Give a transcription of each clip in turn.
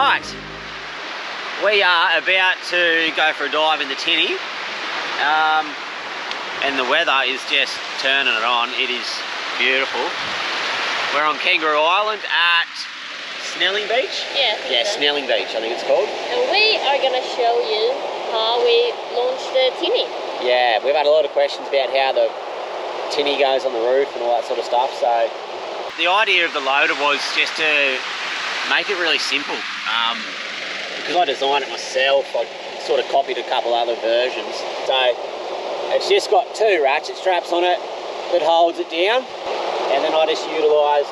Right, we are about to go for a dive in the Tinny, and the weather is just turning it on. It is beautiful. We're on Kangaroo Island at Snelling Beach? Yeah, so. Snelling Beach, I think it's called. And we are going to show you how we launched the Tinny. Yeah, we've had a lot of questions about how the Tinny goes on the roof and all that sort of stuff. So the idea of the loader was just to make it really simple. Because I designed it myself, I sort of copied a couple other versions. So it's just got two ratchet straps on it that holds it down. And then I just utilised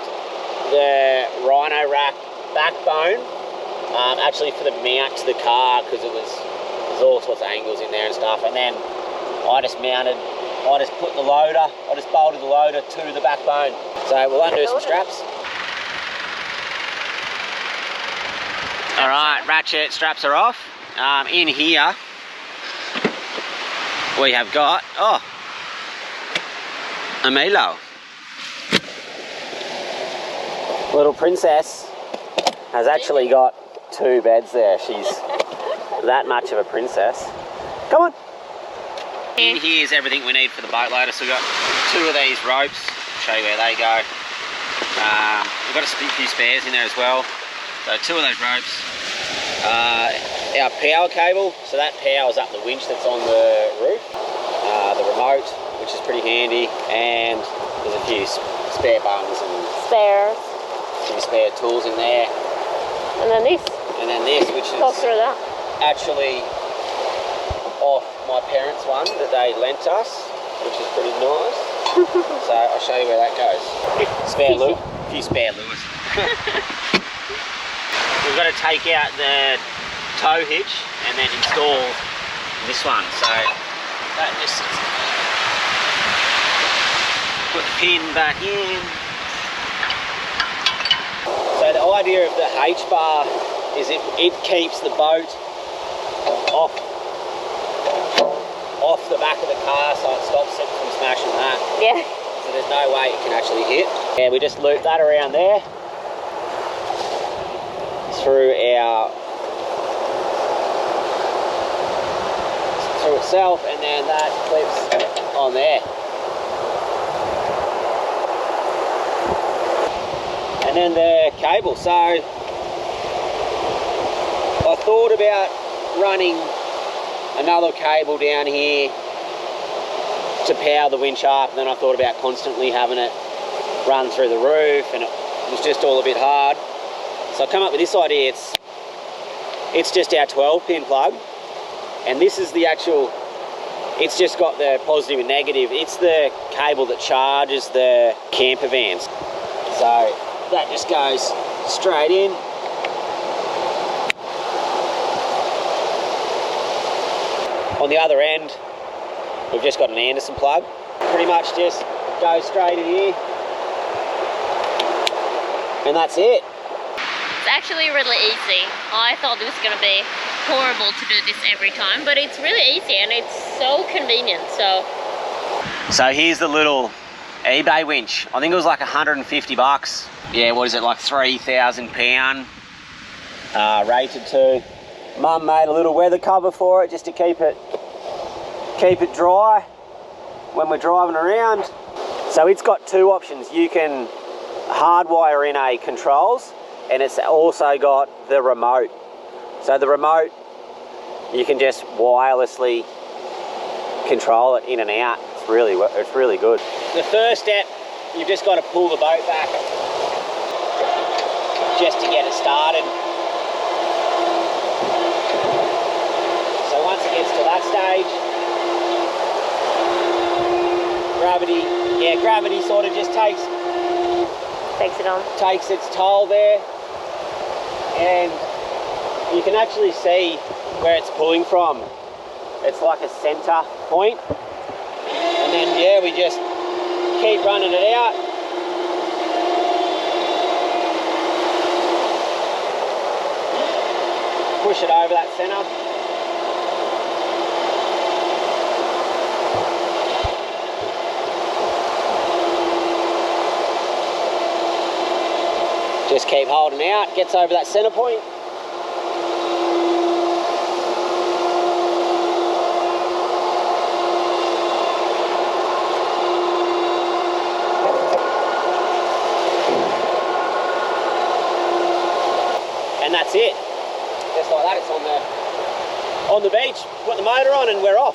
the Rhino rack backbone actually for the mount to the car, because there's all sorts of angles in there and stuff. And then I just put the loader, I just bolted the loader to the backbone. So we'll undo some straps. All right, ratchet straps are off. In here, we have got, a Milo. Little princess has actually got two beds there. She's that much of a princess. Come on. In here is everything we need for the boat loader. So we've got two of these ropes. I'll show you where they go. We've got a few spares in there as well. So two of those ropes. Our power cable, so that powers up the winch that's on the roof. The remote, which is pretty handy, and there's a few spare buttons and Spares. some spare tools in there. And then this. And then this, which is talk through that. actually off my parents' one that they lent us, which is pretty nice. So I'll show you where that goes. Spare lure, a few spare lures. We've got to take out the tow hitch and then install this one. So that just put the pin back in. So the idea of the H bar is it keeps the boat off the back of the car, so it stops it from smashing that. Yeah. So there's no way it can actually hit. Yeah, we just loop that around there through itself, and then that clips on there. And then the cable. So I thought about running another cable down here to power the winch up, and then I thought about constantly having it run through the roof, and it was just all a bit hard. So I come up with this idea. It's just our 12-pin plug, and this is the actual, it's just got the positive and negative. It's the cable that charges the camper vans. So that just goes straight in. On the other end, we've just got an Anderson plug. Pretty much just goes straight in here. And that's it. It's actually really easy. I thought it was going to be horrible to do this every time, but it's really easy and it's so convenient. So here's the little eBay winch. I think it was like 150 bucks. Yeah, what is it, like 3,000 pound rated to. Mum made a little weather cover for it just to keep it dry when we're driving around. So it's got two options. You can hardwire in a controls, and it's also got the remote. So the remote, you can just wirelessly control it in and out. It's really good. The first step, you've just got to pull the boat back just to get it started. So once it gets to that stage, gravity sort of just takes its toll there, and you can actually see where it's pulling from. It's like a center point, and then yeah, we just keep running it out. Push it over that center. Just keep holding out, gets over that center point. on the beach, put the motor on and we're off.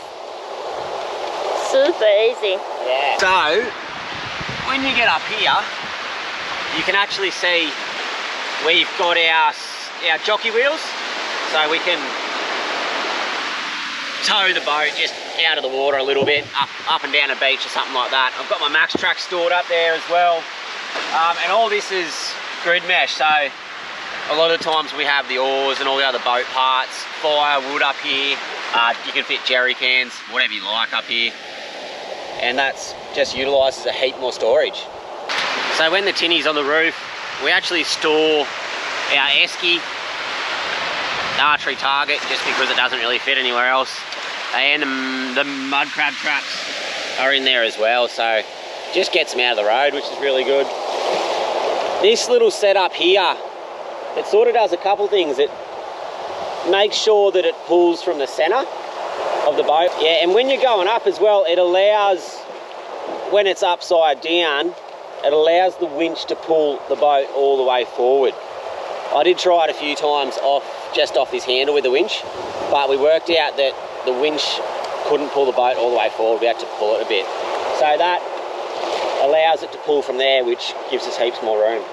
Super easy. Yeah. So, when you get up here, you can actually see we've got our jockey wheels, so we can tow the boat just out of the water a little bit, up and down a beach or something like that. I've got my Max Track stored up there as well. And all this is grid mesh, so a lot of the times we have the oars and all the other boat parts, firewood up here. You can fit jerry cans, whatever you like up here. And that's just utilises a heap more storage. So when the tinny's on the roof, we actually store our esky archery target just because it doesn't really fit anywhere else. And the mud crab traps are in there as well, so just gets them out of the road, which is really good. This little setup here, it sort of does a couple things. It makes sure that it pulls from the centre of the boat. Yeah, and when you're going up as well, it allows, when it's upside down, it allows the winch to pull the boat all the way forward. I did try it a few times just off this handle with the winch, but we worked out that the winch couldn't pull the boat all the way forward. We had to pull it a bit. So that allows it to pull from there, which gives us heaps more room,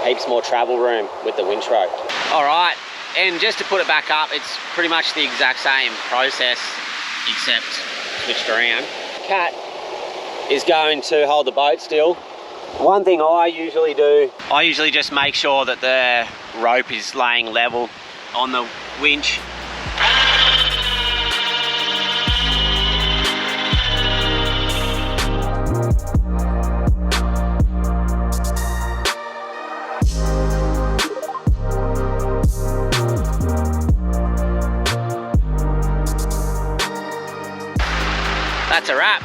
heaps more travel room with the winch rope. All right, and just to put it back up, it's pretty much the exact same process, except switched around. Cat is going to hold the boat still. One thing I usually do, I usually just make sure that the rope is laying level on the winch. That's a wrap.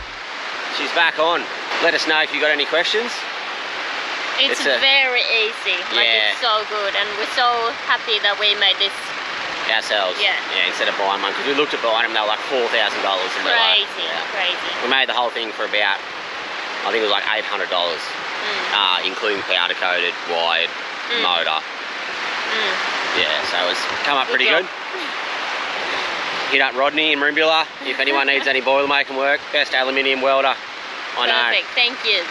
She's back on. Let us know if you got any questions. It's very easy. Like, yeah. It's so good, and we're so happy that we made this ourselves. Yeah. Yeah, instead of buying one, because we looked at buying them, they were like $4,000. Crazy, crazy. We made the whole thing for about, I think it was like $800, including powder coated, wired, motor. Yeah, so it's come up pretty good. Hit up Rodney in Marimbula if anyone needs any boiler making work. Best aluminium welder I know. Perfect, thank you.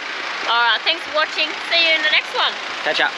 Alright, thanks for watching. See you in the next one. Catch up.